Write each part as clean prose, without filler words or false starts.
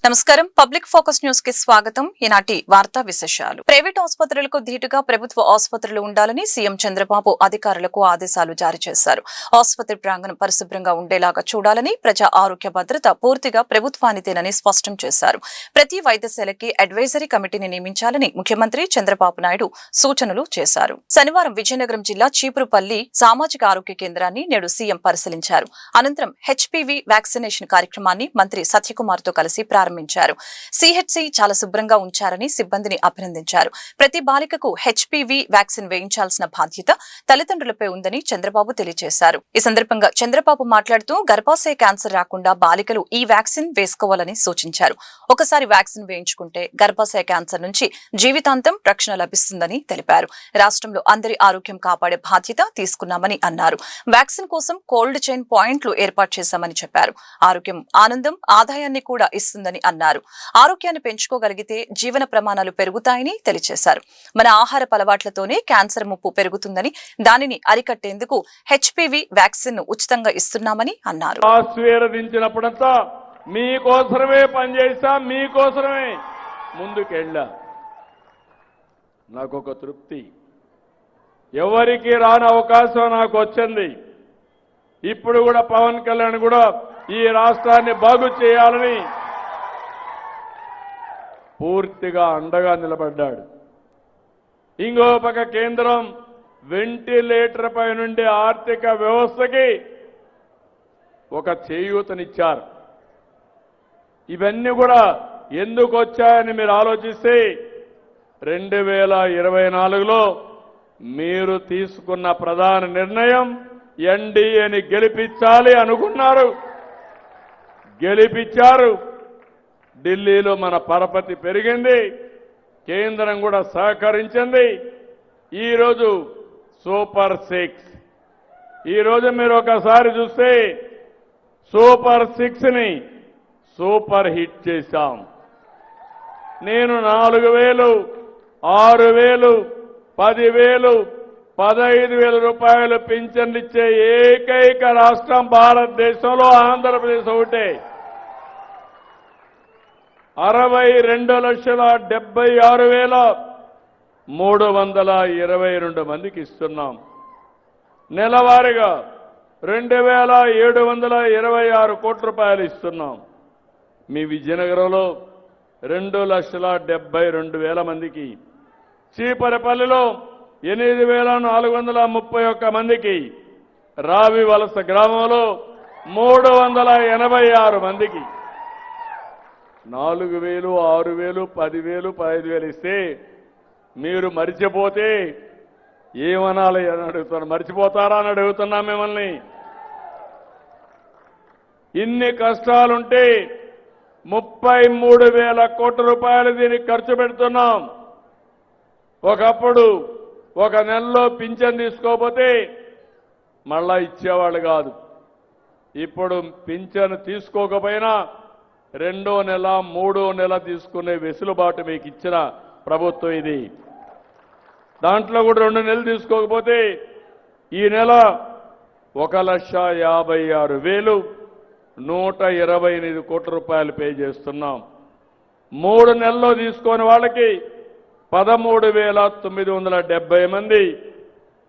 నమస్కారం. Public focus news కి స్వాగతం. ఈనాటి వార్తా విశేషాలు. ప్రైవేట్ ఆసుపత్రులకు ధీటుగా ప్రభుత్వ ఆసుపత్రులు ఉండాలని సీఎం చంద్రబాబు అధికారులకు ఆదేశాలు జారీ చేశారు. ఆసుపత్రి ప్రాంగణం పరిశుభ్రంగా ఉండేలాగా చూడాలని, ప్రజా ఆరోగ్య భద్రత పూర్తిగా ప్రభుత్వానిదేనని స్పష్టం చేశారు. ప్రతి వైద్యశాలకి అడ్వైజరీ కమిటీని నియమించాలని ముఖ్యమంత్రి చంద్రబాబు నాయుడు సూచనలు చేశారు. శనివారం విజయనగరం జిల్లా చీపురుపల్లి సామాజిక ఆరోగ్య కేంద్రాన్ని నేడు సీఎం పరిశీలించారు. అనంతరం హెచ్పీవీ వ్యాక్సినేషన్ కార్యక్రమాన్ని మంత్రి సత్యకుమార్ తో కలిసి ప్రారంభించారు. సిహెచ్సి చాలా శుభ్రంగా ఉంచారని సిబ్బందిని అభినందించారు. ప్రతి బాలికకు హెచ్పీవీ వ్యాక్సిన్ వేయించాల్సిన బాధ్యత తల్లిదండ్రులపై ఉందని చంద్రబాబు తెలియజేశారు. ఈ సందర్భంగా చంద్రబాబు మాట్లాడుతూ గర్భాశయ క్యాన్సర్ రాకుండా బాలికలు ఈ వ్యాక్సిన్ వేసుకోవాలని సూచించారు. ఒకసారి వ్యాక్సిన్ వేయించుకుంటే గర్భాశయ క్యాన్సర్ నుంచి జీవితాంతం రక్షణ లభిస్తుందని తెలిపారు. రాష్ట్రంలో అందరి ఆరోగ్యం కాపాడే బాధ్యత తీసుకున్నామని అన్నారు. వ్యాక్సిన్ కోసం కోల్డ్ చైన్ పాయింట్లు ఏర్పాటు చేశామని చెప్పారు. ఆరోగ్యం ఆనందం ఆదాయాన్ని కూడా ఇస్తుందని అన్నారు. ఆరోగ్యాన్ని పెంచుకోగలిగితే జీవన ప్రమాణాలు పెరుగుతాయని తెలియజేశారు. మన ఆహారపు అలవాట్లతోనే క్యాన్సర్ ముప్పు పెరుగుతుందని, దానిని అరికట్టేందుకు హెచ్పీవీ వ్యాక్సిన్ ను ఉచితంగా ఇస్తున్నామని అన్నారు. ఆశీర్వదించినప్పుడంతా మీకోసమే పనిచేస్తా, మీకోసమే ముందుకెళ్ళా. నాకు ఒక తృప్తి, ఎవరికి రాని అవకాశం నాకు వచ్చింది. ఇప్పుడు కూడా పవన్ కళ్యాణ్ కూడా ఈ రాష్ట్రాన్ని బాగు చేయాలని పూర్తిగా అండగా నిలబడ్డాడు. ఇంకో పక్క కేంద్రం వెంటిలేటర్ పై నుండి ఆర్థిక వ్యవస్థకి ఒక చేయూతనిచ్చారు. ఇవన్నీ కూడా ఎందుకు వచ్చాయని మీరు ఆలోచిస్తే 2024లో మీరు తీసుకున్న ప్రధాన నిర్ణయం ఎన్డీఏని గెలిపించాలి అనుకున్నారు, గెలిపించారు. ఢిల్లీలో మన పరపతి పెరిగింది, కేంద్రం కూడా సహకరించింది. ఈరోజు సూపర్ 6, ఈరోజు మీరు ఒకసారి చూస్తే సూపర్ 6ని సూపర్ హిట్ చేశాం. నేను 4,000, 6,000, 10,000, 15,000 రూపాయలు పింఛన్లు ఇచ్చే ఏకైక రాష్ట్రం భారతదేశంలో ఆంధ్రప్రదేశ్ ఒకటే. 62,76,322 మందికి ఇస్తున్నాం. నెలవారీగా 2,726 కోట్ల రూపాయలు ఇస్తున్నాం. మీ విజయనగరంలో 2,72,000 మందికి, చీపరపల్లిలో 8,431 మందికి, రావి వలస గ్రామంలో 386 మందికి 4,000, 6,000, 10,000, 15,000 ఇస్తే మీరు మరిచిపోతే ఏమనాలి అని అడుగుతున్నా. మరిచిపోతారా అని అడుగుతున్నా మిమ్మల్ని. ఇన్ని కష్టాలుంటే 33,000 కోట్ల రూపాయలు దీనికి ఖర్చు పెడుతున్నాం. ఒకప్పుడు ఒక నెలలో పింఛన్ తీసుకోకపోతే మళ్ళా ఇచ్చేవాళ్ళు కాదు. ఇప్పుడు పింఛన్ తీసుకోకపోయినా 2వ నెల, 3వ నెల తీసుకునే వెసులుబాటు మీకు ఇచ్చిన ప్రభుత్వం ఇది. దాంట్లో కూడా 2 నెలలు తీసుకోకపోతే ఈ నెల 1,56,128 కోట్ల రూపాయలు పే చేస్తున్నాం. 3 నెలల్లో తీసుకునే వాళ్ళకి 13,970 మంది,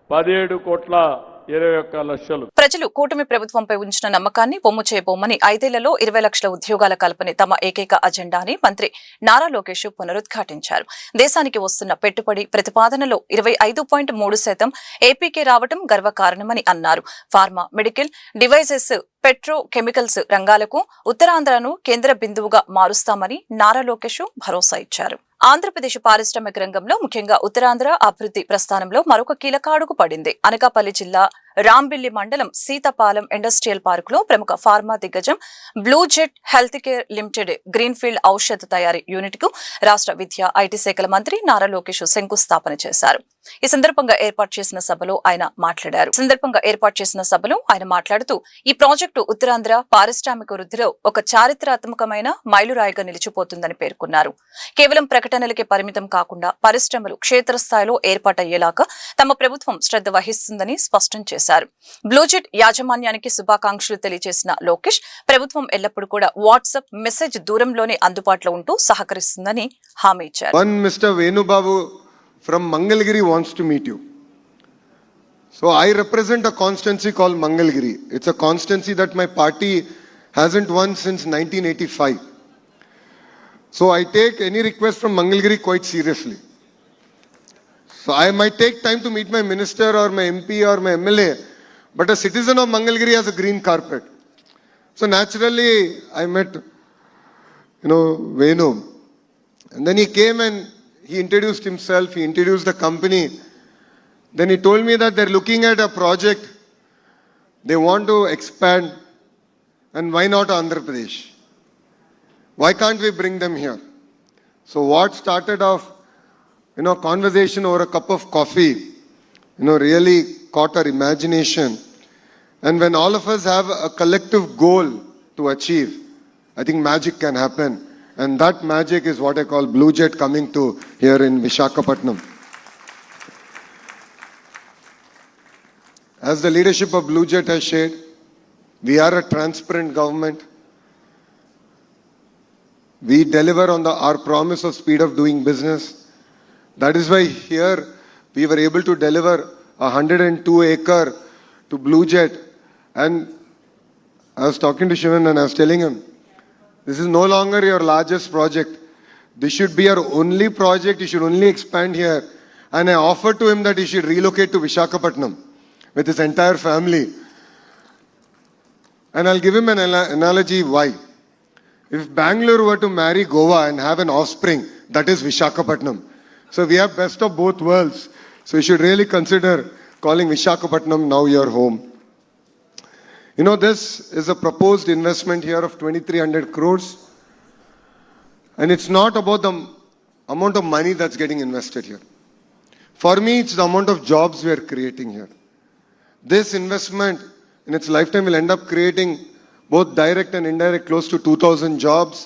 17,21,00,000. ప్రజలు కూటమి ప్రభుత్వంపై ఉంచిన నమ్మకాన్ని పొమ్ము చేయబోమని 5 ఏళ్లలో 20 లక్షల ఉద్యోగాల కల్పనే తమ ఏకైక అజెండా అని మంత్రి నారా లోకేష్ పునరుద్ఘాటించారు. దేశానికి వస్తున్న పెట్టుబడి ప్రతిపాదనలో 25.3% ఏపీకే రావడం గర్వకారణమని అన్నారు. Pharma, medical devices, petro chemicals రంగాలకు ఉత్తరాంధ్రను కేంద్ర బిందువుగా మారుస్తామని నారా లోకేష్ భరోసా ఇచ్చారు. ఆంధ్రప్రదేశ్ పారిశ్రామిక రంగంలో ముఖ్యంగా ఉత్తరాంధ్ర అభివృద్ధి ప్రస్థానంలో మరొక కీలక అడుగు పడింది. అనకాపల్లి జిల్లా రాంబిల్లి మండలం సీతపాలెం ఇండస్ట్రియల్ పార్క్ లో ప్రముఖ ఫార్మా దిగ్గజం blue jet health care limited greenfield ఔషధ తయారీ యూనిట్ కు రాష్ట్ర విద్యా, ఐటీ శాఖల మంత్రి నారా లోకేష్ శంకుస్థాపన చేశారు. ఈ సందర్భంగా ఏర్పాటు చేసిన సభలో ఆయన మాట్లాడుతూ ఈ ప్రాజెక్టు ఉత్తరాంధ్ర పారిశ్రామిక వృద్ధిలో ఒక చారిత్రాత్మకమైన మైలురాయిగా నిలిచిపోతుందని పేర్కొన్నారు. కేవలం ప్రకటనలకే పరిమితం కాకుండా పరిశ్రమలు క్షేత్రస్థాయిలో ఏర్పాటయ్యేలాగా తమ ప్రభుత్వం శ్రద్ధ వహిస్తుందని స్పష్టం చేశారు. చేశారు. బ్లూజెట్ యాజమాన్యానికి శుభాకాంక్షలు తెలియజేసిన లోకేష్ ప్రభుత్వం ఎల్లప్పుడూ కూడా వాట్సాప్ మెసేజ్ దూరంలోనే అందుబాటులో ఉంటూ సహకరిస్తుందని హామీ ఇచ్చారు. One Mr. Venu Babu from Mangalgiri wants to meet you. So I represent a constituency called Mangalgiri. It's a constituency that my party hasn't won since 1985. So I take any request from Mangalgiri quite seriously. So I might take time to meet my minister or my MP or my MLA, but a citizen of Mangalgiri has a green carpet. So naturally I met, Venu. And then he came and he introduced himself, he introduced the company. Then he told me that they're looking at a project, they want to expand, and why not Andhra Pradesh? Why can't we bring them here? So what started off, conversation over a cup of coffee, really caught our imagination. And when all of us have a collective goal to achieve, I think magic can happen. And that magic is what I call Blue Jet coming to here in Visakhapatnam. As the leadership of Blue Jet has shared, we are a transparent government. We deliver on our promise of speed of doing business. That is why here we were able to deliver 102-acre to Blue Jet. And I was talking to Shivan and I was telling him, this is no longer your largest project. This should be your only project. You should only expand here. And I offered to him that he should relocate to Visakhapatnam with his entire family. And I'll give him an analogy why. If Bangalore were to marry Goa and have an offspring, that is Visakhapatnam. So we have best of both worlds. So you should really consider calling Visakhapatnam now your home. This is a proposed investment here of 2,300 crores. And it's not about the amount of money that's getting invested here. For me, it's the amount of jobs we are creating here. This investment in its lifetime will end up creating both direct and indirect close to 2,000 jobs.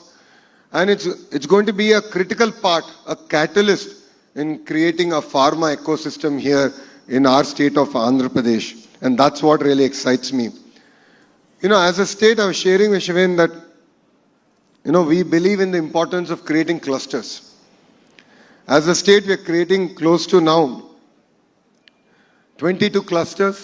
And it's going to be a critical part, a catalyst in creating a pharma ecosystem here in our state of Andhra Pradesh. And that's what really excites me. As a state, I was sharing with Shivan that, we believe in the importance of creating clusters. As a state, we are creating close to now 22 clusters.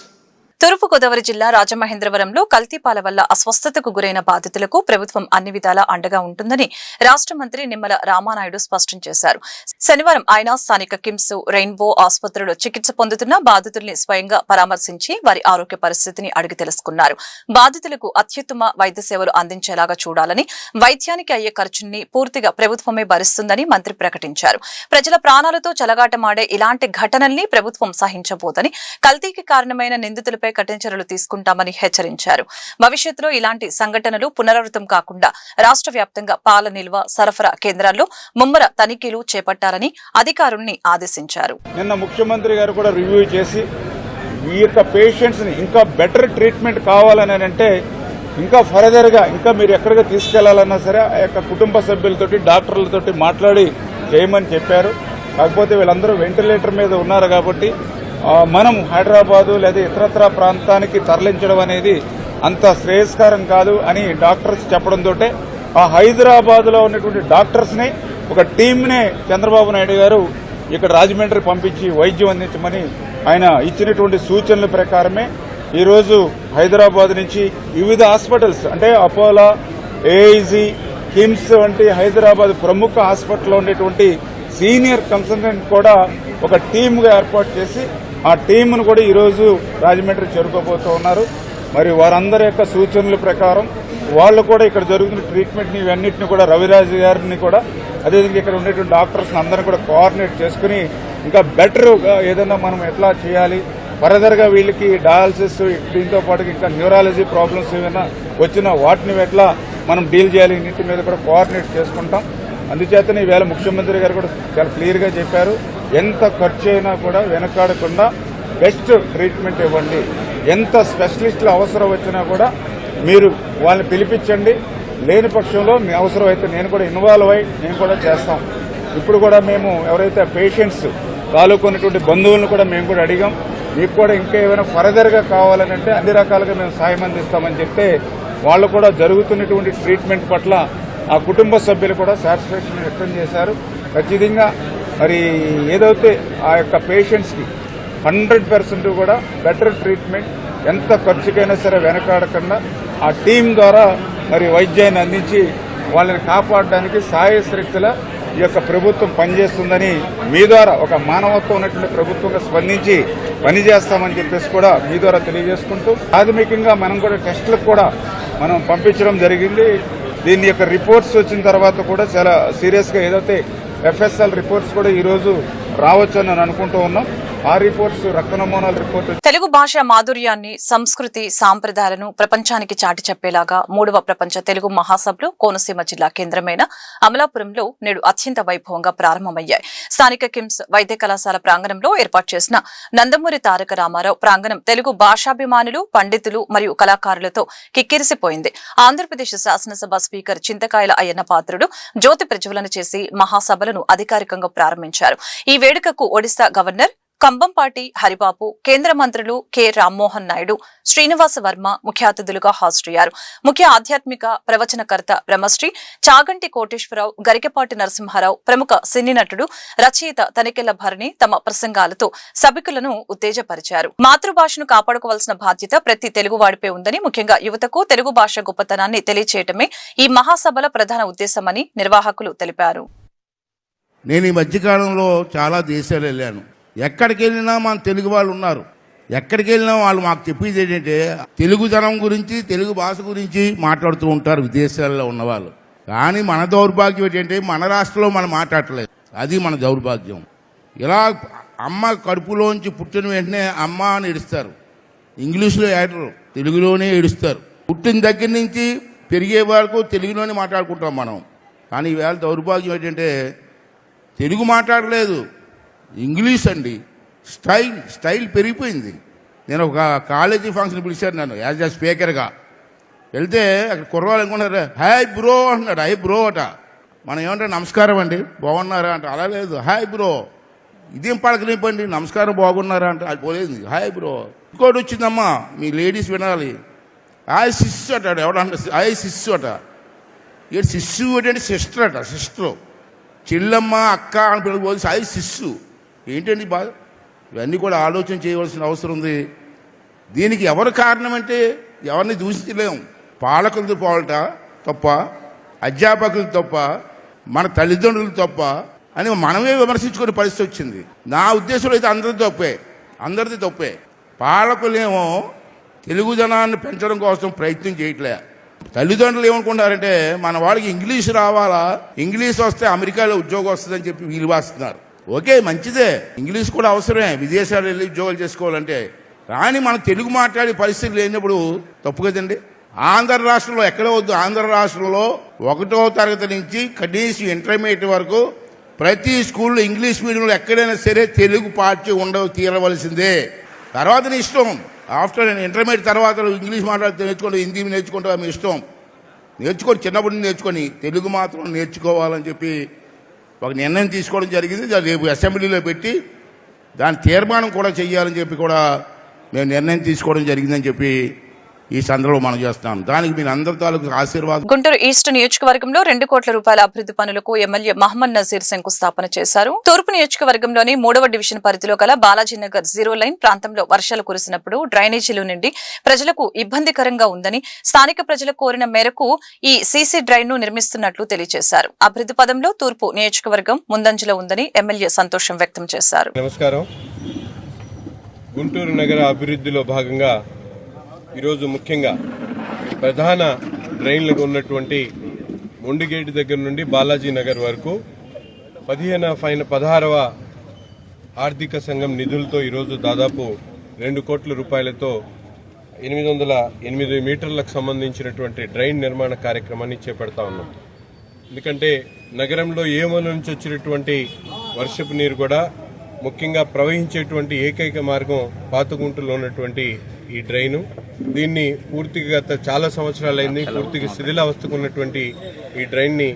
తూర్పుగోదావరి జిల్లా రాజమహేంద్రవరంలో కల్తీపాల వల్ల అస్వస్థతకు గురైన బాధితులకు ప్రభుత్వం అన్ని విధాలా అండగా ఉంటుందని రాష్ట్ర మంత్రి నిమ్మల రామానాయుడు స్పష్టం చేశారు. శనివారం ఆయన స్థానిక కిమ్స్, రెయిన్బో ఆసుపత్రిలో చికిత్స పొందుతున్న బాధితుల్ని స్వయంగా పరామర్శించి వారి ఆరోగ్య పరిస్థితిని అడిగి తెలుసుకున్నారు. బాధితులకు అత్యుత్తమ వైద్య సేవలు అందించేలాగా చూడాలని, వైద్యానికి అయ్యే ఖర్చుని పూర్తిగా ప్రభుత్వమే భరిస్తుందని మంత్రి ప్రకటించారు. ప్రజల ప్రాణాలతో చెలగాటమాడే ఇలాంటి ఘటనల్ని ప్రభుత్వం సహించబోదని, కల్తీకి కారణమైన నిందితులపై కఠిన చర్యలు తీసుకుంటామని హెచ్చరించారు. భవిష్యత్తులో ఇలాంటి సంఘటనలు పునరావృతం కాకుండా రాష్ట్ర వ్యాప్తంగా పాల నిల్వ, సరఫరా కేంద్రాల్లో ముమ్మర తనిఖీలు చేపట్టాలని అధికారుల్ని ఆదేశించారు. నిన్న ముఖ్యమంత్రి గారు కూడా రివ్యూ చేసి ఈ యొక్క పేషెంట్స్ ని ఇంకా బెటర్ ట్రీట్మెంట్ కావాలని అంటే ఇంకా ఫర్దర్ గా ఇంకా మీరు ఎక్కడికి తీసుకెళ్లాలన్నా సరే ఆ యొక్క కుటుంబ సభ్యులతోటి డాక్టర్లతోటి మాట్లాడి చేయమని చెప్పారు. కాకపోతే వీళ్ళందరూ వెంటిలేటర్ మీద ఉన్నారు కాబట్టి మనం హైదరాబాదు లేదా ఇతరత్ర ప్రాంతానికి తరలించడం అనేది అంత శ్రేయస్కరం కాదు అని డాక్టర్స్ చెప్పడంతో ఆ హైదరాబాద్లో ఉన్నటువంటి డాక్టర్స్ ని ఒక టీంనే చంద్రబాబు నాయుడు గారు ఇక్కడ రాజమండ్రి పంపించి వైద్యం అందించమని ఆయన ఇచ్చినటువంటి సూచనల ప్రకారమే ఈరోజు హైదరాబాద్ నుంచి వివిధ హాస్పిటల్స్ అంటే అపోలో, ఏఐజీ, కిమ్స్ వంటి హైదరాబాద్ ప్రముఖ హాస్పిటల్లో ఉండేటువంటి సీనియర్ కన్సల్టెంట్ కూడా ఒక టీమ్గా ఏర్పాటు చేసి ఆ టీంను కూడా ఈరోజు రాజమండ్రి చేరుకోబోతూ ఉన్నారు. మరి వారందరి యొక్క సూచనల ప్రకారం వాళ్ళు కూడా ఇక్కడ జరుగుతున్న ట్రీట్మెంట్ ని ఇవన్నింటినీ కూడా రవిరాజు గారిని కూడా అదేవిధంగా ఇక్కడ ఉండేటువంటి డాక్టర్స్ అందరినీ కూడా కోఆర్డినేట్ చేసుకుని ఇంకా బెటర్ గా ఏదైనా మనం ఎట్లా చేయాలి, ఫర్దర్ గా వీళ్ళకి డయాలసిస్, దీంతో పాటు ఇంకా న్యూరాలజీ ప్రాబ్లమ్స్ ఏమైనా వచ్చినా వాటిని ఎట్లా మనం డీల్ చేయాలి, ఇన్నింటి మీద కూడా కోఆర్డినేట్ చేసుకుంటాం. అందుచేతనే ఈవేళ ముఖ్యమంత్రి గారు కూడా చాలా క్లియర్ గా చెప్పారు, ఎంత ఖర్చు అయినా కూడా వెనకాడకుండా బెస్ట్ ట్రీట్మెంట్ ఇవ్వండి, ఎంత స్పెషలిస్టులు అవసరం వచ్చినా కూడా మీరు వాళ్ళని పిలిపించండి, లేని పక్షంలో మీ అవసరం అయితే నేను కూడా ఇన్వాల్వ్ అయ్యి నేను కూడా చేస్తాం. ఇప్పుడు కూడా మేము ఎవరైతే పేషెంట్స్ తాలూకున్నటువంటి బంధువులను కూడా మేము కూడా అడిగాం. మీకు కూడా ఇంకా ఏమైనా ఫర్దర్గా కావాలని అంటే అన్ని రకాలుగా మేము సాయం అందిస్తామని చెప్తే వాళ్ళు కూడా జరుగుతున్నటువంటి ట్రీట్మెంట్ పట్ల ఆ కుటుంబ సభ్యులు కూడా సాటిస్ఫాక్షన్ వ్యక్తం చేశారు. ఖచ్చితంగా మరి ఏదైతే ఆ యొక్క పేషెంట్స్కి 100% కూడా బెటర్ ట్రీట్మెంట్, ఎంత ఖర్చుకైనా సరే వెనకాడకుండా ఆ టీం ద్వారా మరి వైద్యాన్ని అందించి వాళ్ళని కాపాడడానికి సాయశక్తుల ఈ యొక్క ప్రభుత్వం పనిచేస్తుందని మీ ద్వారా ఒక మానవత్వం ఉన్నటువంటి ప్రభుత్వంగా స్పందించి పనిచేస్తామని చెప్పేసి కూడా మీ ద్వారా తెలియజేసుకుంటూ ప్రాథమికంగా మనం కూడా టెస్టులకు కూడా మనం పంపించడం జరిగింది. దీని యొక్క రిపోర్ట్స్ వచ్చిన తర్వాత కూడా చాలా సీరియస్గా ఏదైతే FSL రిపోర్ట్స్ కూడా ఈ రోజు రావచ్చని నేను అనుకుంటూ ఉన్నాం. ఆ రిపోర్ట్స్ రక్త నమూనాల రిపోర్ట్ తెలుగు భాష మాధుర్యాన్ని, సంస్కృతి, సాంప్రదాయాలను ప్రపంచానికి చాటి చెప్పేలాగా 3వ ప్రపంచ తెలుగు మహాసభలు కోనసీమ జిల్లా కేంద్రమైన అమలాపురంలో నేడు అత్యంత వైభవంగా ప్రారంభమయ్యాయి. స్థానిక కిమ్స్ వైద్య కళాశాల ప్రాంగణంలో ఏర్పాటు చేసిన నందమూరి తారక రామారావు ప్రాంగణం తెలుగు భాషాభిమానులు, పండితులు మరియు కళాకారులతో కిక్కిరిసిపోయింది. ఆంధ్రప్రదేశ్ శాసనసభ స్పీకర్ చింతకాయల అయ్యన్న పాత్రుడు జ్యోతి ప్రజ్వలన చేసి మహాసభలను అధికారికంగా ప్రారంభించారు. ఈ వేడుకకు ఒడిశా గవర్నర్ కంబంపాటి హరిబాబు, కేంద్ర మంత్రులు కె రామ్మోహన్ నాయుడు, శ్రీనివాస వర్మ ముఖ్య అతిథులుగా హాజరయ్యారు. ముఖ్య ఆధ్యాత్మిక ప్రవచనకర్త బ్రహ్మశ్రీ చాగంటి కోటేశ్వరరావు, గరికపాటి నరసింహారావు, ప్రముఖ సినీ నటుడు, రచయిత తనికెళ్ల భరణి తమ ప్రసంగాలతో సభికులను ఉత్తేజపరిచారు. మాతృభాషను కాపాడుకోవాల్సిన బాధ్యత ప్రతి తెలుగువాడిపై ఉందని, ముఖ్యంగా యువతకు తెలుగు భాష గొప్పతనాన్ని తెలియచేయటమే ఈ మహాసభల ప్రధాన ఉద్దేశమని నిర్వాహకులు తెలిపారు. నేను ఈ మధ్యకాలంలో చాలా దేశాలు వెళ్ళాను. ఎక్కడికి వెళ్ళినా మన తెలుగు వాళ్ళు ఉన్నారు. ఎక్కడికి వెళ్ళినా వాళ్ళు మాకు చెప్పేది ఏంటంటే తెలుగుదనం గురించి, తెలుగు భాష గురించి మాట్లాడుతూ ఉంటారు విదేశాల్లో ఉన్నవాళ్ళు. కానీ మన దౌర్భాగ్యం ఏంటంటే మన రాష్ట్రంలో మనం మాట్లాడలేదు. అది మన దౌర్భాగ్యం. ఇలా అమ్మ కడుపులోంచి పుట్టిన వెంటనే అమ్మ అని ఏడుస్తారు. ఇంగ్లీష్లో ఏడరు, తెలుగులోనే ఏడుస్తారు. పుట్టిన దగ్గర నుంచి పెరిగే వరకు తెలుగులోనే మాట్లాడుకుంటాం మనం. కానీ ఈవేళ దౌర్భాగ్యం ఏంటంటే తెలుగు మాట్లాడలేదు, ఇంగ్లీష్ అండి. స్టైల్ పెరిగిపోయింది. నేను ఒక కాలేజీ ఫంక్షన్ పిలిచాను నన్ను యాజ్ ఎ స్పీకర్గా. వెళ్తే అక్కడ కుర్రవాళ్ళు అనుకున్నారు హాయ్ బ్రో అంటున్నాడు. హాయ్ బ్రో అట. మనం ఏమంటే నమస్కారం అండి బాగున్నారా అంటే, అలా లేదు హాయ్ బ్రో. ఇదేం పడకనివ్వండి, నమస్కారం బాగున్నారా అంటే అది పోలేదు హాయ్ బ్రో. ఇంకోటి వచ్చిందమ్మా, మీ లేడీస్ వినాలి, హాయ్ సిస్సు అంటాడు. ఎవడంటే హాయ్ సిస్సు అట. ఇక సిస్సు ఏంటంటే సిస్టర్ అట. సిస్టర్ చెల్లమ్మ అక్క అని పిల్లలు హాయ్ సిస్సు ఏంటండి బాధ. ఇవన్నీ కూడా ఆలోచన చేయవలసిన అవసరం ఉంది. దీనికి ఎవరు కారణం అంటే ఎవరిని దూషించలేము. పాలకులతో పోవట తప్ప, అధ్యాపకులు తప్ప, మన తల్లిదండ్రులు తప్ప అని మనమే విమర్శించుకునే పరిస్థితి వచ్చింది. నా ఉద్దేశంలో అయితే అందరిది తప్పే. పాలకులేమో తెలుగుదనాన్ని పెంచడం కోసం ప్రయత్నం చేయట్లే. తల్లిదండ్రులు ఏమనుకుంటారంటే మన వాడికి ఇంగ్లీష్ రావాలా, ఇంగ్లీష్ వస్తే అమెరికాలో ఉద్యోగం వస్తుందని చెప్పి వీలు వాస్తున్నారు. ఓకే మంచిదే, ఇంగ్లీష్ కూడా అవసరమే విదేశాలు వెళ్ళి ఉద్యోగాలు చేసుకోవాలంటే. కానీ మనం తెలుగు మాట్లాడే పరిస్థితి లేనప్పుడు తప్పు కదండి. ఆంధ్ర రాష్ట్రంలో ఎక్కడ వద్దు, ఆంధ్ర రాష్ట్రంలో 1వ తరగతి నుంచి కనీసం ఇంటర్మీడియట్ వరకు ప్రతి స్కూల్లో ఇంగ్లీష్ మీడియంలో ఎక్కడైనా సరే తెలుగు పాఠ్యం తీరవలసిందే. తర్వాత నీ ఇష్టం. ఆఫ్టర్ ఇంటర్మీడియట్ తర్వాత ఇంగ్లీష్ మాట్లాడితే నేర్చుకోండి, హిందీ నేర్చుకుంటే మీ ఇష్టం. నేర్చుకొని చిన్నప్పటి నుంచి నేర్చుకొని తెలుగు మాత్రం నేర్చుకోవాలని చెప్పి ఒక నిర్ణయం తీసుకోవడం జరిగింది. రేపు అసెంబ్లీలో పెట్టి దాని తీర్మానం కూడా చేయాలని చెప్పి కూడా మేము నిర్ణయం తీసుకోవడం జరిగిందని చెప్పి ఈ సందర్భంలో మనం చేస్తాం. దానికి మీరు అందరి తాలూకు ఆశీర్వాదం. గుంటూరు ఈస్ట్ నియోజకవర్గంలో 2 కోట్ల రూపాయల అభివృద్ధి పనులకు ఎమ్మెల్యే మహమ్మద్ నజీర్ శంకుస్థాపన చేశారు. తూర్పు నియోజకవర్గంలోని 3వ డివిజన్ పరిధిలో గల బాలాజీనగర్ 0 లైన్ ప్రాంతంలో వర్షాలు కురిసినప్పుడు డ్రైనేజీలు నిండి ప్రజలకు ఇబ్బందికరంగా ఉందని స్థానిక ప్రజలు కోరిన మేరకు ఈ సీసీ డ్రైన్ ను నిర్మిస్తున్నట్లు తెలియజేశారు. అభివృద్ధి పదంలో తూర్పు నియోజకవర్గం ముందంజలో ఉందని ఎమ్మెల్యే సంతోషం వ్యక్తం చేశారు. నమస్కారం. గుంటూరు నగర అభివృద్ధిలో భాగంగా ఈరోజు ముఖ్యంగా ప్రధాన డ్రైన్లకు ఉన్నటువంటి మొండిగేటు దగ్గర నుండి బాలాజీ నగర్ వరకు 16వ ఆర్థిక సంఘం నిధులతో ఈరోజు దాదాపు 2 కోట్ల రూపాయలతో 808 మీటర్లకు సంబంధించినటువంటి డ్రైన్ నిర్మాణ కార్యక్రమాన్ని చేపడతా ఉన్నాం. ఎందుకంటే నగరంలో ఏమో నుంచి వచ్చినటువంటి వర్షపు నీరు కూడా ముఖ్యంగా ప్రవహించేటువంటి ఏకైక మార్గం పాతగుంటలో ఉన్నటువంటి ఈ డ్రైను. దీన్ని పూర్తిగా చాలా సంవత్సరాలైంది పూర్తిగా శిథిలావస్థకు ఉన్నటువంటి ఈ డ్రైన్ని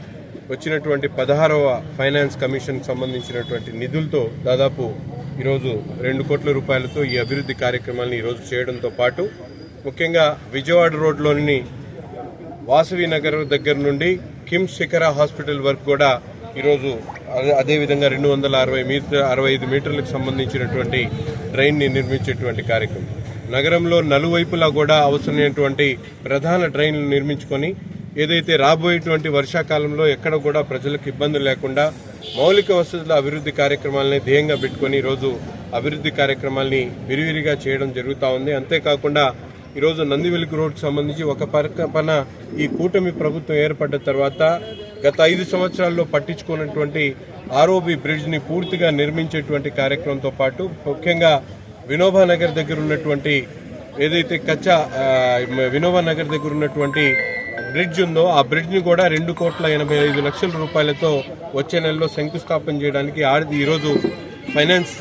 వచ్చినటువంటి 16వ ఫైనాన్స్ కమిషన్ సంబంధించినటువంటి నిధులతో దాదాపు ఈరోజు 2 కోట్ల రూపాయలతో ఈ అభివృద్ధి కార్యక్రమాలను ఈరోజు చేయడంతో పాటు ముఖ్యంగా విజయవాడ రోడ్లోని వాసవి నగర్ దగ్గర నుండి కిమ్స్ శిఖర హాస్పిటల్ వరకు కూడా ఈరోజు అదేవిధంగా 265 మీటర్లకు సంబంధించినటువంటి డ్రైన్ని నిర్మించేటువంటి కార్యక్రమం. నగరంలో నలువైపులా కూడా అవసరమైనటువంటి ప్రధాన డ్రైన్లు నిర్మించుకొని ఏదైతే రాబోయేటువంటి వర్షాకాలంలో ఎక్కడ కూడా ప్రజలకు ఇబ్బందులు లేకుండా మౌలిక వసతుల అభివృద్ధి కార్యక్రమాలని ధ్యేయంగా పెట్టుకుని ఈరోజు అభివృద్ధి కార్యక్రమాల్ని విరివిరిగా చేయడం జరుగుతూ ఉంది. అంతేకాకుండా ఈరోజు నందివెలుగు రోడ్కు సంబంధించి ఒక పక్కన ఈ కూటమి ప్రభుత్వం ఏర్పడ్డ తర్వాత గత 5 సంవత్సరాల్లో పట్టించుకున్నటువంటి ఆర్ఓబి బ్రిడ్జ్ని పూర్తిగా నిర్మించేటువంటి కార్యక్రమంతో పాటు ముఖ్యంగా వినోబా నగర్ దగ్గర ఉన్నటువంటి ఏదైతే వినోబా నగర్ దగ్గర ఉన్నటువంటి బ్రిడ్జ్ ఉందో ఆ బ్రిడ్జ్ని కూడా 2,85,00,000 రూపాయలతో వచ్చే నెలలో శంకుస్థాపన చేయడానికి ఈరోజు ఫైనాన్స్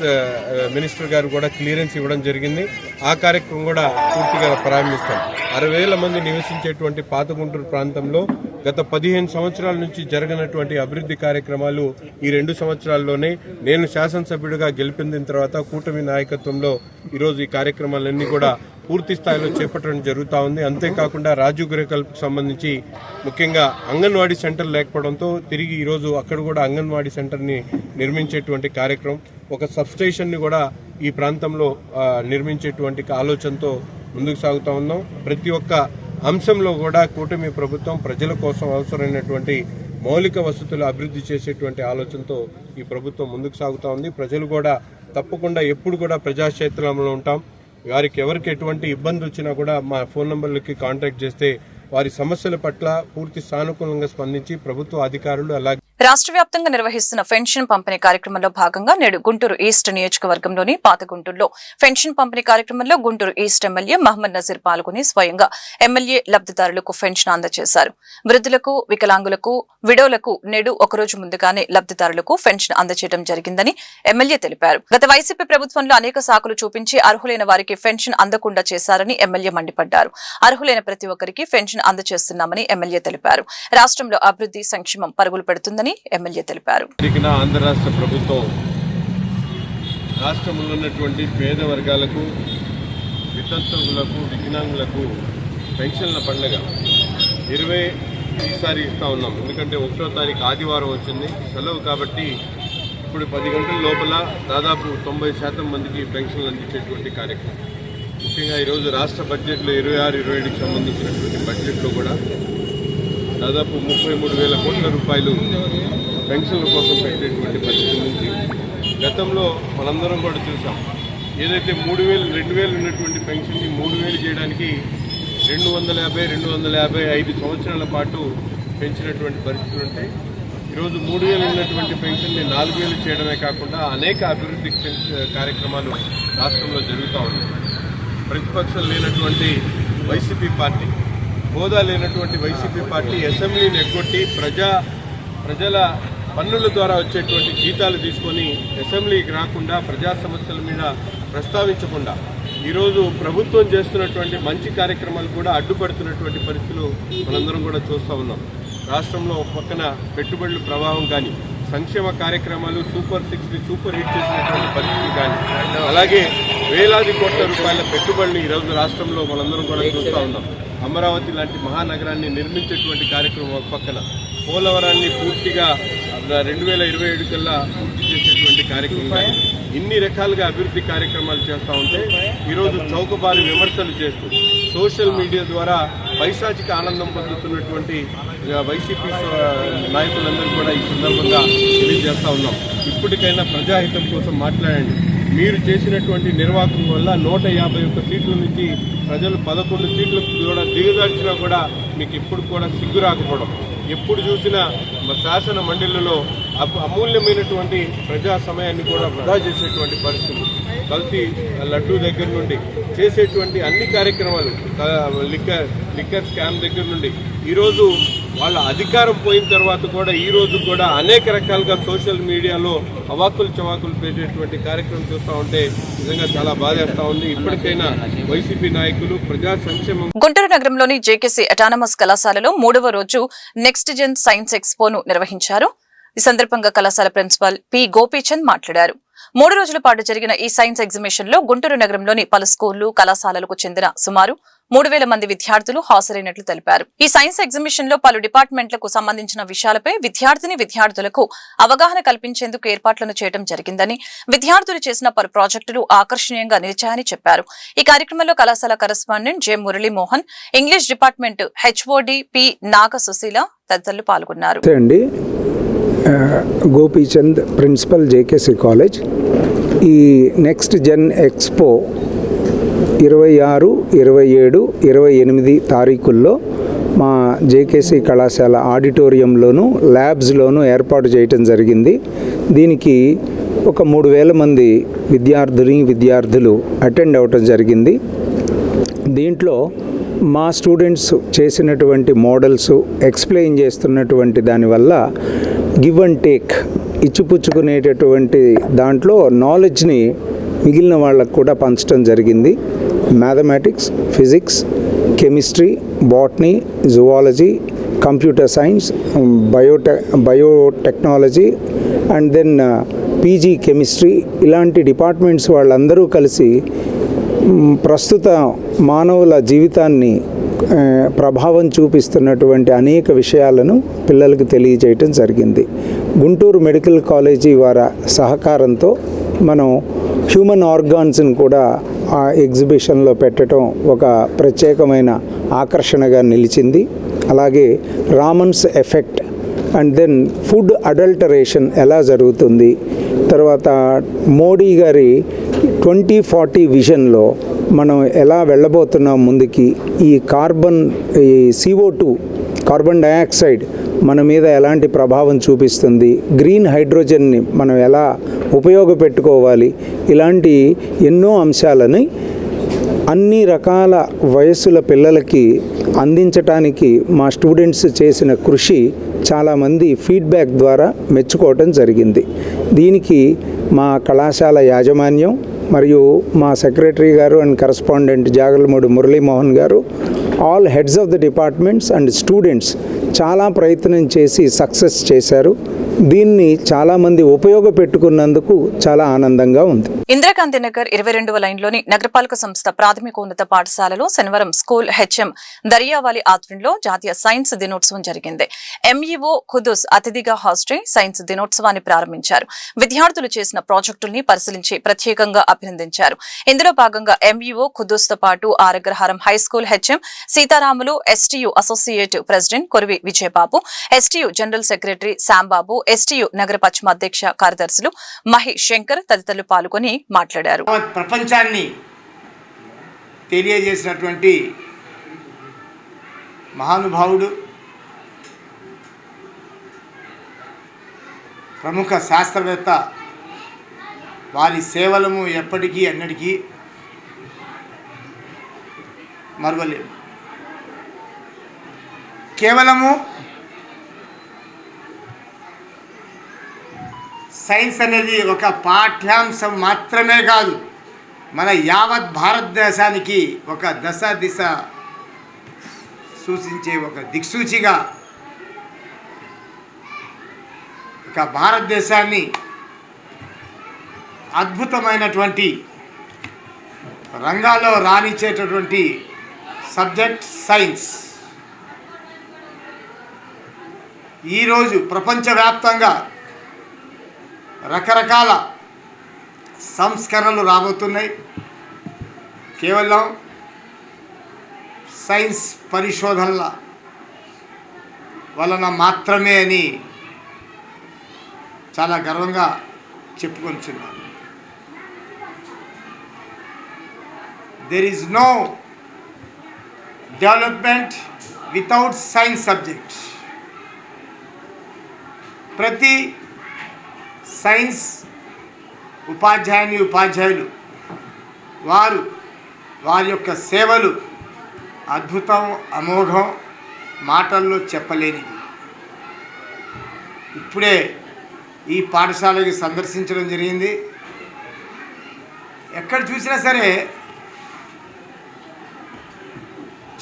మినిస్టర్ గారు కూడా క్లియరెన్స్ ఇవ్వడం జరిగింది. ఆ కార్యక్రమం కూడా పూర్తిగా ప్రారంభిస్తాం. 60,000 మంది నివసించేటువంటి పాత గుంటూరు ప్రాంతంలో గత 15 సంవత్సరాల నుంచి జరగనటువంటి అభివృద్ధి కార్యక్రమాలు ఈ 2 సంవత్సరాల్లోనే నేను శాసనసభ్యుడిగా గెలిపిన తర్వాత కూటమి నాయకత్వంలో ఈరోజు ఈ కార్యక్రమాలన్నీ కూడా పూర్తి స్థాయిలో చేపట్టడం జరుగుతూ ఉంది. అంతేకాకుండా రాజీవ్ గృహకల్పకు సంబంధించి ముఖ్యంగా అంగన్వాడీ సెంటర్ లేకపోవడంతో తిరిగి ఈరోజు అక్కడ కూడా అంగన్వాడీ సెంటర్ని నిర్మించేటువంటి కార్యక్రమం, ఒక సబ్స్టేషన్ని కూడా ఈ ప్రాంతంలో నిర్మించేటువంటి ఆలోచనతో ముందుకు సాగుతూ ఉన్నాం. ప్రతి ఒక్క అంశంలో కూడా కూటమి ప్రభుత్వం ప్రజల కోసం అవసరమైనటువంటి మౌలిక వసతులు అభివృద్ధి చేసేటువంటి ఆలోచనతో ఈ ప్రభుత్వం ముందుకు సాగుతూ ఉంది. ప్రజలు కూడా తప్పకుండా ఎప్పుడు కూడా ప్రజాక్షేత్రంలో ఉంటాం. వారికి ఎవరికి ఎటువంటి ఇబ్బంది వచ్చినా కూడా మా ఫోన్ నంబర్లకి కాంటాక్ట్ చేస్తే వారి సమస్యల పట్ల పూర్తి సానుకూలంగా స్పందించి ప్రభుత్వ అధికారులు అలాగే రాష్ట్ర వ్యాప్తంగా నిర్వహిస్తున్న పెన్షన్ పంపిణీ కార్యక్రమంలో భాగంగా నేడు గుంటూరు ఈస్ట్ నియోజకవర్గంలోని పాత గుంటూరులో పెన్షన్ పంపిణీ కార్యక్రమంలో గుంటూరు ఈస్ట్ ఎమ్మెల్యే మహమ్మద్ నజీర్ పాల్గొని స్వయంగా ఎమ్మెల్యే లబ్ధిదారులకు పెన్షన్ అందజేశారు. వృద్ధులకు, వికలాంగులకు, విడోలకు నేడు ఒకరోజు ముందుగానే లబ్ధిదారులకు పెన్షన్ అందజేయడం జరిగిందని ఎమ్మెల్యే తెలిపారు. గత వైసీపీ ప్రభుత్వంలో అనేక సాకులు చూపించి అర్హులైన వారికి పెన్షన్ అందకుండా చేశారని ఎమ్మెల్యే మండిపడ్డారు. అర్హులైన ప్రతి ఒక్కరికి పెన్షన్ అందజేస్తున్నామని ఎమ్మెల్యే తెలిపారు. రాష్ట్రంలో అభివృద్ధి, సంక్షేమం పరుగులు పెడుతుందని ఎమ్మెల్యే తెలిపారు. ఆంధ్ర రాష్ట్ర ప్రభుత్వం రాష్ట్రంలో ఉన్నటువంటి పేద వర్గాలకు, వితంతువులకు, వికలాంగులకు పెన్షన్ల పండుగ 20 ఇస్తా ఉన్నాం. ఎందుకంటే 1వ తారీఖు ఆదివారం వచ్చింది, సెలవు కాబట్టి ఇప్పుడు 10 గంటల లోపల దాదాపు 90% మందికి పెన్షన్లు అందించేటువంటి కార్యక్రమం. ముఖ్యంగా ఈరోజు రాష్ట్ర బడ్జెట్లో 26-27కి సంబంధించినటువంటి బడ్జెట్లో కూడా దాదాపు 33,000 కోట్ల రూపాయలు పెన్షన్ల కోసం పెట్టేటువంటి పరిస్థితి నుంచి గతంలో మనందరం కూడా చూసాం. ఏదైతే 2,000 ఉన్నటువంటి పెన్షన్ని 3,000 చేయడానికి 250 సంవత్సరాల పాటు పెంచినటువంటి పరిస్థితులు ఉంటాయి. ఈరోజు 3,000 ఉన్నటువంటి పెన్షన్ని 4,000 చేయడమే కాకుండా అనేక అభివృద్ధి కార్యక్రమాలు రాష్ట్రంలో జరుగుతూ ఉన్నాయి. ప్రతిపక్షం లేనటువంటి వైసీపీ పార్టీ, హోదా లేనటువంటి వైసీపీ పార్టీ అసెంబ్లీని ఎగ్గొట్టి ప్రజల పన్నుల ద్వారా వచ్చేటువంటి జీతాలు తీసుకొని అసెంబ్లీకి రాకుండా ప్రజా సమస్యల మీద ప్రస్తావించకుండా ఈరోజు ప్రభుత్వం చేస్తున్నటువంటి మంచి కార్యక్రమాలు కూడా అడ్డుపడుతున్నటువంటి పరిస్థితులు మనందరం కూడా చూస్తూ ఉన్నాం. రాష్ట్రంలో ఒక పక్కన పెట్టుబడుల ప్రభావం కానీ, సంక్షేమ కార్యక్రమాలు సూపర్ 6ని సూపర్ హిట్ చేసినటువంటి పరిస్థితులు కానీ, అలాగే వేలాది కోట్ల రూపాయల పెట్టుబడులు ఈరోజు రాష్ట్రంలో మనందరం కూడా చూస్తూ ఉన్నాం. అమరావతి లాంటి మహానగరాన్ని నిర్మించేటువంటి కార్యక్రమం ఒక పక్కన, పోలవరాన్ని పూర్తిగా 2027 కల్లా పూర్తి చేసేటువంటి కార్యక్రమం, ఇన్ని రకాలుగా అభివృద్ధి కార్యక్రమాలు చేస్తూ ఉంటే ఈరోజు చౌకబారు విమర్శలు చేస్తూ సోషల్ మీడియా ద్వారా పైశాచిక ఆనందం పొందుతున్నటువంటి వైసీపీ నాయకులందరూ కూడా ఈ సందర్భంగా తెలియజేస్తూ ఉన్నాం. ఇప్పటికైనా ప్రజాహితం కోసం మాట్లాడండి. మీరు చేసినటువంటి నిర్వాహకం వల్ల 151 సీట్ల నుంచి ప్రజలు 11 సీట్లకు కూడా దిగజార్చినా కూడా మీకు ఇప్పుడు కూడా సిగ్గు రాకపోవడం, ఎప్పుడు చూసినా శాసన మండలిలో అమూల్యమైనటువంటి ప్రజా సమయాన్ని కూడా వృధా చేసేటువంటి పరిస్థితులు, కల్తీ లడ్డూ దగ్గర నుండి చేసేటువంటి అన్ని కార్యక్రమాలు, లిక్కర్ స్కామ్ దగ్గర నుండి ఈరోజు వాళ్ళ అధికారం పోయిన తర్వాత కూడా ఈ రోజు కూడా అనేక రకాలుగా సోషల్ మీడియాలో అవాకులు చవాకులు పెట్టేటువంటి కార్యక్రమం చూస్తూ ఉంటే నిజంగా చాలా బాధేస్తా ఉంది. ఇప్పటికైనా వైసీపీ నాయకులు ప్రజా సంక్షేమం. గుంటూరు నగరంలోని జేకేసీ అటానమస్ కళాశాలలో 3వ రోజు నెక్స్ట్ జెన్ సైన్స్ ఎక్స్పోను నిర్వహించారు. ఈ సందర్భంగా కళాశాల ప్రిన్సిపాల్ పి గోపీచంద్ మాట్లాడారు. 3 రోజుల పాటు జరిగిన ఈ సైన్స్ ఎగ్జిబిషన్ లో గుంటూరు నగరంలోని పలు స్కూళ్లు, కళాశాలలకు చెందిన సుమారు 3000 మంది విద్యార్థులు హాజరైనట్లు తెలిపారు. ఈ సైన్స్ ఎగ్జిబిషన్ లో పలు డిపార్ట్మెంట్లకు సంబంధించిన విషయాలపై విద్యార్థులకు అవగాహన కల్పించేందుకు ఏర్పాట్లను చేయడం జరిగిందని, విద్యార్థులు చేసిన పలు ప్రాజెక్టులు ఆకర్షణీయంగా నిలిచాయని చెప్పారు. ఈ కార్యక్రమంలో కళాశాల correspondent J Muralimohan, English department HOD P Naga Sushila తదితరులు పాల్గొన్నారు. Gopichand, principal JKC college. ఈ నెక్స్ట్ జెన్ ఎక్స్పో 26, 27, 28 తారీఖుల్లో మా జేకేసీ కళాశాల ఆడిటోరియంలోను ల్యాబ్స్లోనూ ఏర్పాటు చేయటం జరిగింది. దీనికి ఒక 3000 మంది విద్యార్థులు అటెండ్ అవ్వటం జరిగింది. దీంట్లో మా స్టూడెంట్స్ చేసినటువంటి మోడల్స్ ఎక్స్ప్లెయిన్ చేస్తున్నటువంటి దానివల్ల గివ్ అండ్ టేక్, ఇచ్చిపుచ్చుకునేటటువంటి దాంట్లో నాలెడ్జ్ని మిగిలిన వాళ్ళకు కూడా పంచడం జరిగింది. Mathematics, physics, chemistry, botany, zoology, computer science, biotechnology and then PG chemistry, ఇలాంటి డిపార్ట్మెంట్స్ వాళ్ళందరూ కలిసి ప్రస్తుత మానవుల జీవితాన్ని ప్రభావం చూపిస్తున్నటువంటి అనేక విషయాలను పిల్లలకు తెలియజేయటం జరిగింది. గుంటూరు మెడికల్ కాలేజీ వారి సహకారంతో మనం హ్యూమన్ ఆర్గాన్స్ని కూడా ఆ ఎగ్జిబిషన్లో పెట్టడం ఒక ప్రత్యేకమైన ఆకర్షణగా నిలిచింది. అలాగే Raman's effect and then food adulteration ఎలా జరుగుతుంది, తర్వాత మోడీ గారి 2040 విజన్లో మనం ఎలా వెళ్ళబోతున్నాం ముందుకి, ఈ CO2 కార్బన్ డయాక్సైడ్ మన మీద ఎలాంటి ప్రభావం చూపిస్తుంది, గ్రీన్ హైడ్రోజన్ని మనం ఎలా ఉపయోగపెట్టుకోవాలి, ఇలాంటి ఎన్నో అంశాలని అన్ని రకాల వయస్సుల పిల్లలకి అందించటానికి మా స్టూడెంట్స్ చేసిన కృషి చాలామంది ఫీడ్బ్యాక్ ద్వారా మెచ్చుకోవటం జరిగింది. దీనికి మా కళాశాల యాజమాన్యం మరియు మా సెక్రటరీ గారు అండ్ కరెస్పాండెంట్ జాగర్లమూడి మురళీమోహన్ గారు, all heads of the departments and students చాలా ప్రయత్నం చేసి సక్సెస్ చేశారు. దీన్ని చాలామంది ఉపయోగపెట్టుకున్నందుకు చాలా ఆనందంగా ఉంది. ఇందిరాగాంధీ నగర్ 22వ లైన్లోని నగరపాలక సంస్థ ప్రాథమికోన్నత పాఠశాలలో శనివారం స్కూల్ హెచ్ఎం దరియావాలి ఆధ్వర్యంలో జాతీయ సైన్స్ దినోత్సవం జరిగింది. ఎంఈఓ ఖుద్దూస్ అతిథిగా హాజరై సైన్స్ దినోత్సవాన్ని ప్రారంభించారు. విద్యార్థులు చేసిన ప్రాజెక్టుల్ని పరిశీలించి ప్రత్యేకంగా అభినందించారు. ఇందులో భాగంగా ఎంఈఓ ఖుద్దూస్ తో పాటు Aragraharam high school HM Sitaramulu, STU associate president Korivi Vijayababu, STU general secretary Sambabu, STU నగర పశ్చిమ అధ్యక్ష కార్యదర్శులు మహి శంకర్ తదితరులు పాల్గొని మాట్లాడారు. ప్రపంచాన్ని తెలియజేసినటువంటి మహానుభావుడు, ప్రముఖ శాస్త్రవేత్త, వారి సేవలను ఎప్పటికీ అన్నిటికీ మరువలేము. కేవలము సైన్స్ అనేది ఒక పాఠ్యాంశం మాత్రమే కాదు, మన యావత్ భారతదేశానికి ఒక దిశ సూచించే ఒక దిక్సూచిగా, ఒక భారతదేశాన్ని అద్భుతమైనటువంటి రంగాల్లో రాణించేటటువంటి సబ్జెక్ట్ సైన్స్. ఈరోజు ప్రపంచవ్యాప్తంగా రకరకాల సంస్కరణలు రాబోతున్నాయి. కేవలం సైన్స్ పరిశోధనల వలన మాత్రమే అని చాలా గర్వంగా చెప్పుకొనిచున్నాను. There is no development without science subject. ప్రతి సైన్స్ ఉపాధ్యాయులు వారి యొక్క సేవలు అద్భుతం, అమోఘం. మాటల్లో చెప్పలేనిది. ఇప్పుడే ఈ పాఠశాలకి సందర్శించడం జరిగింది. ఎక్కడ చూసినా సరే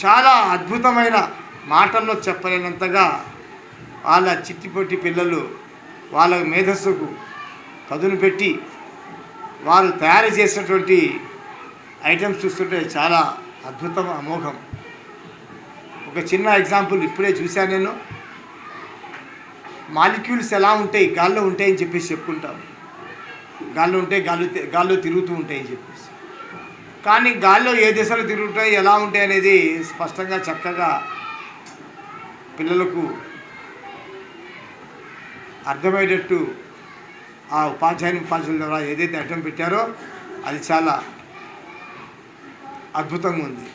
చాలా అద్భుతమైన మాటల్లో చెప్పలేనంతగా వాళ్ళ చిట్టిపొట్టి పిల్లలు వాళ్ళ మేధస్సుకు పదును పెట్టి వారు తయారు చేసినటువంటి ఐటమ్స్ చూస్తుంటే చాలా అద్భుతం, అమోఘం. ఒక చిన్న ఎగ్జాంపుల్ ఇప్పుడే చూశాను నేను. మాలిక్యూల్స్ ఎలా ఉంటాయి, గాల్లో ఉంటాయని చెప్పేసి చెప్పుకుంటాం. గాల్లో ఉంటే గాల్లో తిరుగుతూ ఉంటాయని చెప్పేసి, కానీ గాల్లో ఏ దిశలో తిరుగుతాయి, ఎలా ఉంటాయి అనేది స్పష్టంగా చక్కగా పిల్లలకు అర్థమయ్యేటట్టు ఆ ఉపాధ్యాయుల ద్వారా ఏదైతే అడ్డం పెట్టారో అది చాలా అద్భుతంగా ఉంది.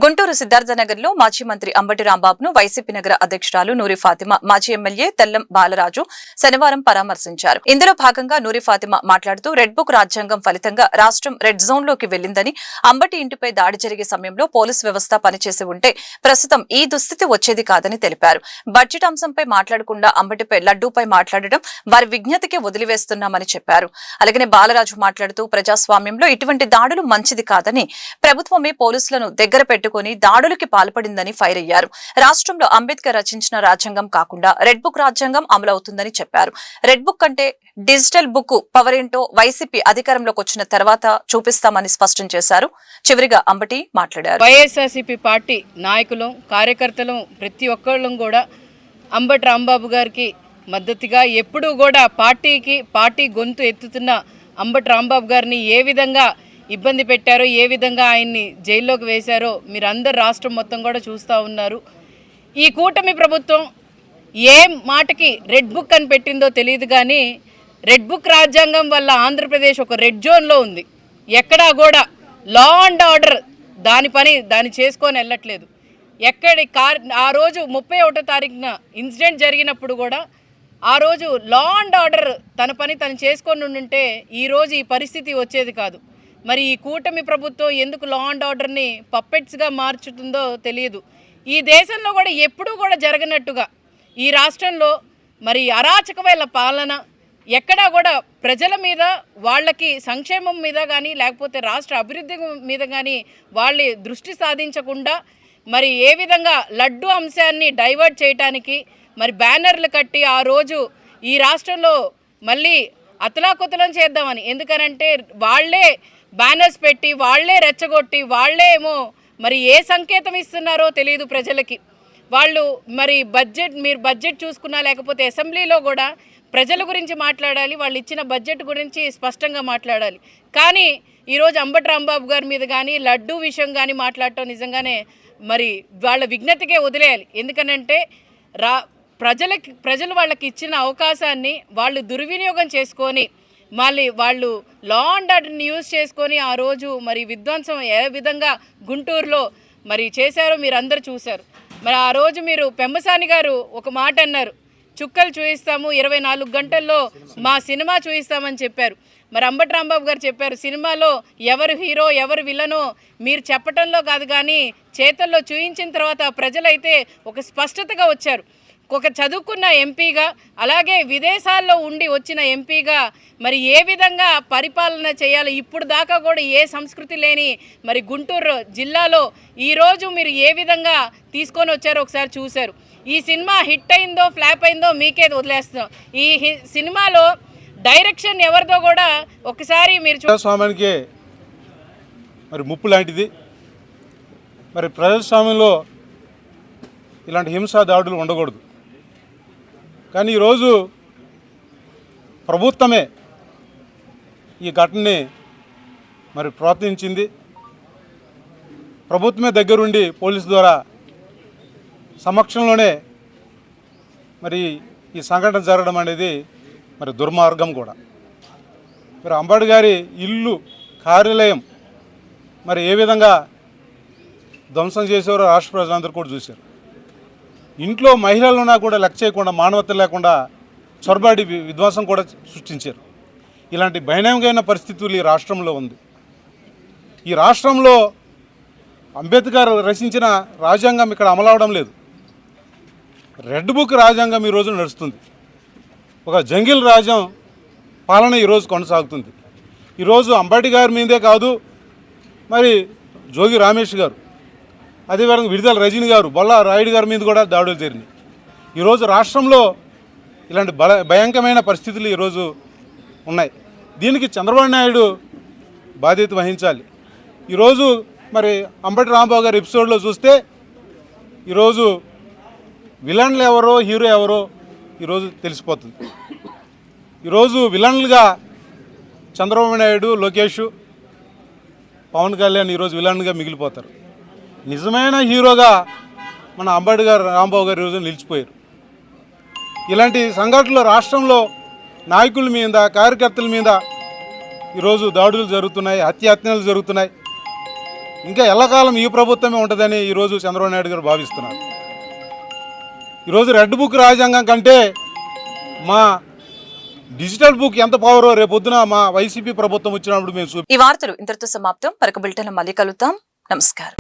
గుంటూరు సిద్ధార్థనగర్ లో మాజీ మంత్రి అంబటి రాంబాబును వైసీపీ నగర అధ్యక్షురాలు నూరి ఫాతిమా, మాజీ ఎమ్మెల్యే తెల్లం బాలరాజు శనివారం పరామర్శించారు. ఇందులో భాగంగా నూరి ఫాతిమా మాట్లాడుతూ రెడ్ బుక్ రాజ్యాంగం ఫలితంగా రాష్ట్రం రెడ్ జోన్ లోకి వెళ్లిందని, అంబటి ఇంటిపై దాడి జరిగే సమయంలో పోలీసు వ్యవస్థ పనిచేసి ఉంటే ప్రస్తుతం ఈ దుస్థితి వచ్చేది కాదని తెలిపారు. బడ్జెట్ అంశంపై మాట్లాడకుండా అంబటిపై లడ్డూపై మాట్లాడడం వారి విజ్ఞతకి వదిలివేస్తున్నామని చెప్పారు. అలాగే బాలరాజు మాట్లాడుతూ ప్రజాస్వామ్యంలో ఇటువంటి దాడులు మంచిది కాదని, ప్రభుత్వమే పోలీసులను దగ్గర పెట్టుకుని దాడులకి పాల్పడిందని ఫైర్ అయ్యారు. రాష్ట్రంలో అంబేద్కర్ రచించిన రాజ్యాంగం కాకుండా రెడ్ బుక్ రాజ్యాంగం అమలవుతుందని చెప్పారు. రెడ్ బుక్ అంటే డిజిటల్ బుక్ పవర్ ఏంటో వైసీపీ అధికారంలోకి వచ్చిన తర్వాత చూపిస్తామని స్పష్టం చేశారు. చివరిగా అంబటి మాట్లాడారు. వైఎస్ఆర్సీపీ పార్టీ నాయకులు, కార్యకర్తలు ప్రతి ఒక్కళ్ళం కూడా అంబటి రాంబాబు గారికి మద్దతుగా ఎప్పుడూ కూడా పార్టీ గొంతు ఎత్తుతున్న అంబటి రాంబాబు గారిని ఏ విధంగా ఇబ్బంది పెట్టారో, ఏ విధంగా ఆయన్ని జైల్లోకి వేశారో మీరందరూ రాష్ట్రం మొత్తం కూడా చూస్తూ ఉన్నారు. ఈ కూటమి ప్రభుత్వం ఏ మాటకి రెడ్ బుక్ అని పెట్టిందో తెలియదు, కానీ రెడ్ బుక్ రాజ్యాంగం వల్ల ఆంధ్రప్రదేశ్ ఒక రెడ్ జోన్లో ఉంది. ఎక్కడా కూడా లా అండ్ ఆర్డర్ దాని చేసుకొని వెళ్ళట్లేదు. ఆ రోజు 31వ తారీఖున ఇన్సిడెంట్ జరిగినప్పుడు కూడా ఆ రోజు లా అండ్ ఆర్డర్ తన పని తను చేసుకొని ఉంటే ఈరోజు ఈ పరిస్థితి వచ్చేది కాదు. మరి ఈ కూటమి ప్రభుత్వం ఎందుకు లా అండ్ ఆర్డర్ని పప్పెట్స్గా మార్చుతుందో తెలియదు. ఈ దేశంలో కూడా ఎప్పుడూ కూడా జరగనట్టుగా ఈ రాష్ట్రంలో మరి అరాచకమైన పాలన, ఎక్కడా కూడా ప్రజల మీద, వాళ్ళకి సంక్షేమం మీద కానీ లేకపోతే రాష్ట్ర అభివృద్ధి మీద కానీ వాళ్ళ దృష్టి సాధించకుండా మరి ఏ విధంగా లడ్డు అంశాన్ని డైవర్ట్ చేయడానికి మరి బ్యానర్లు కట్టి ఆ రోజు ఈ రాష్ట్రంలో మళ్ళీ అతలాకుతలం చేద్దామని, ఎందుకనంటే వాళ్ళే బ్యానర్స్ పెట్టి, వాళ్ళే రెచ్చగొట్టి, వాళ్ళే ఏమో మరి ఏ సంకేతం ఇస్తున్నారో తెలియదు ప్రజలకి. వాళ్ళు మరి మీరు బడ్జెట్ చూసుకున్నా లేకపోతే అసెంబ్లీలో కూడా ప్రజల గురించి మాట్లాడాలి, వాళ్ళు ఇచ్చిన బడ్జెట్ గురించి స్పష్టంగా మాట్లాడాలి. కానీ ఈరోజు అంబటి రాంబాబు గారి మీద కానీ లడ్డూ విషయం కానీ మాట్లాడటం నిజంగానే మరి వాళ్ళ విజ్ఞతకే వదిలేయాలి. ఎందుకనంటే ప్రజలు వాళ్ళకి ఇచ్చిన అవకాశాన్ని వాళ్ళు దుర్వినియోగం చేసుకొని మళ్ళీ వాళ్ళు లా అండ్ ఆర్డర్ని యూజ్ చేసుకొని ఆ రోజు మరి విధ్వంసం ఏ విధంగా గుంటూరులో మరి చేశారో మీరు అందరూ చూశారు. మరి ఆ రోజు మీరు పెమ్మసాని గారు ఒక మాట అన్నారు, చుక్కలు చూపిస్తాము 24 గంటల్లో మా సినిమా చూపిస్తామని చెప్పారు. మరి అంబటి రాంబాబు గారు చెప్పారు, సినిమాలో ఎవరు హీరో ఎవరు విలనో మీరు చెప్పటంలో కాదు కానీ చేతల్లో చూయించిన తర్వాత ప్రజలైతే ఒక స్పష్టతగా వచ్చారు. ఒక చదువుకున్న ఎంపీగా, అలాగే విదేశాల్లో ఉండి వచ్చిన ఎంపీగా మరి ఏ విధంగా పరిపాలన చేయాలి, ఇప్పుడు దాకా కూడా ఏ సంస్కృతి లేని మరి గుంటూరు జిల్లాలో ఈరోజు మీరు ఏ విధంగా తీసుకొని వచ్చారో ఒకసారి చూశారు. ఈ సినిమా హిట్ అయిందో ఫ్లాప్ అయిందో మీకే వదిలేస్తున్నాం. ఈ సినిమాలో డైరెక్షన్ ఎవరిదో కూడా ఒకసారి మీరు ప్రజాస్వామ్యానికి మరి ముప్పు లాంటిది. మరి ప్రజాస్వామ్యంలో ఇలాంటి హింసా దాడులు ఉండకూడదు. కానీ ఈరోజు ప్రభుత్వమే ఈ ఘటనని మరి ప్రోత్సహించింది. ప్రభుత్వమే దగ్గరుండి పోలీసు ద్వారా సమక్షంలోనే మరి ఈ సంఘటన జరగడం అనేది మరి దుర్మార్గం కూడా. మరి అంబటి గారి ఇల్లు, కార్యాలయం మరి ఏ విధంగా ధ్వంసం చేసేవారో రాష్ట్ర ప్రజలందరూ కూడా చూశారు. ఇంట్లో మహిళలున్నా కూడా లెక్క చేయకుండా, మానవత లేకుండా చొరబాడి విధ్వంసం కూడా సృష్టించారు. ఇలాంటి భయానకమైన పరిస్థితులు ఈ రాష్ట్రంలో ఉంది. ఈ రాష్ట్రంలో అంబేద్కర్ రచించిన రాజ్యాంగం ఇక్కడ అమలవడం లేదు. రెడ్ బుక్ రాజ్యాంగం ఈరోజు నడుస్తుంది. ఒక జంగిల్ రాజ్యం పాలన ఈరోజు కొనసాగుతుంది. ఈరోజు అంబేద్కర్ మీదే కాదు, మరి జోగి రమేష్ గారు, అదేవిధంగా విడుదల రజనీ గారు, బొల్లా రాయుడు గారి మీద కూడా దాడులు జరిగినాయి. ఈరోజు రాష్ట్రంలో ఇలాంటి భయంకరమైన పరిస్థితులు ఈరోజు ఉన్నాయి. దీనికి చంద్రబాబు నాయుడు బాధ్యత వహించాలి. ఈరోజు మరి అంబటి రాంబాబు గారి ఎపిసోడ్లో చూస్తే ఈరోజు విలన్లు ఎవరో హీరో ఎవరో ఈరోజు తెలిసిపోతుంది. ఈరోజు విలన్లుగా చంద్రబాబు నాయుడు, లోకేష్, పవన్ కళ్యాణ్ ఈరోజు విలన్గా మిగిలిపోతారు. నిజమైన హీరోగా మన అంబేద్కర్ రాంబాబు గారు ఈరోజు నిలిచిపోయారు. ఇలాంటి సంఘటనలు రాష్ట్రంలో నాయకుల మీద, కార్యకర్తల మీద ఈరోజు దాడులు జరుగుతున్నాయి, హత్యలు జరుగుతున్నాయి. ఇంకా ఎల్లకాలం ఈ ప్రభుత్వమే ఉంటుందని ఈరోజు చంద్రబాబు నాయుడు గారు భావిస్తున్నారు. ఈరోజు రెడ్ బుక్ రాజ్యాంగం కంటే మా డిజిటల్ బుక్ ఎంత పవరో రేపొద్దున మా వైసీపీ ప్రభుత్వం వచ్చినప్పుడు మేము ఈ వార్తలు ఇంతటితో సమాప్తం. మరొక బులెటిన్లో మళ్ళీ కలుద్దాం. నమస్కారం.